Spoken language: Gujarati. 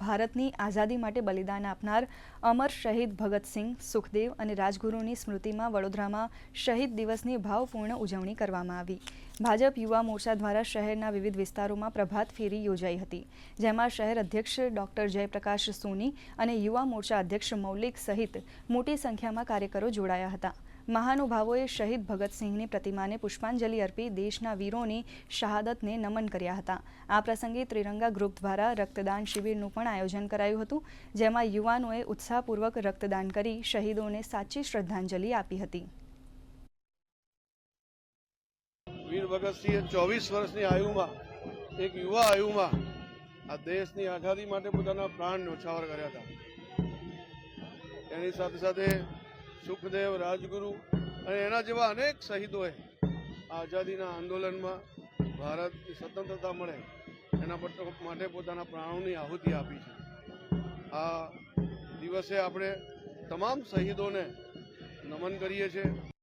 ભારતની આઝાદી માટે બલિદાન આપનાર અમર શહીદ ભગતસિંહ, સુખદેવ અને રાજગુરુની સ્મૃતિમાં વડોદરામાં શહીદ દિવસની ભાવપૂર્ણ ઉજવણી કરવામાં આવી। ભાજપ યુવા મોરચા દ્વારા શહેરના વિવિધ વિસ્તારોમાં પ્રભાત ફેરી યોજાઈ હતી, જેમાં શહેર અધ્યક્ષ ડોક્ટર જયપ્રકાશ સોની અને યુવા મોરચા અધ્યક્ષ મૌલિક સહિત મોટી સંખ્યામાં કાર્યકરો જોડાયા હતા। મહાનુભાવોએ શહીદ ભગતસિંહની પ્રતિમાને પુષ્પાંજલિ અર્પી દેશના વીરોની શહાદતને નમન કર્યા હતા। આ પ્રસંગે ત્રિરંગા ગ્રુપ દ્વારા રક્તદાન શિબિરનું પણ આયોજન કરાયું હતું, જેમાં યુવાનોએ ઉત્સાહપૂર્વક રક્તદાન કરી શહીદોને સાચી શ્રદ્ધાંજલિ આપી હતી। વીર ભગતસિંહે 24 વર્ષની આયુમાં એક યુવા આયુમાં આ દેશની આઝાદી માટે પોતાના પ્રાણ ન્યોછાવર કર્યા હતા। એની સાથે સાથે સુખદેવ, રાજગુરુ અને એના જેવા અનેક શહીદોએ આઝાદીના આંદોલનમાં ભારતની સ્વતંત્રતા મળે એના માટે પોતાના પ્રાણોની આહુતિ આપી છે। આ દિવસે આપણે તમામ શહીદોને નમન કરીએ છીએ।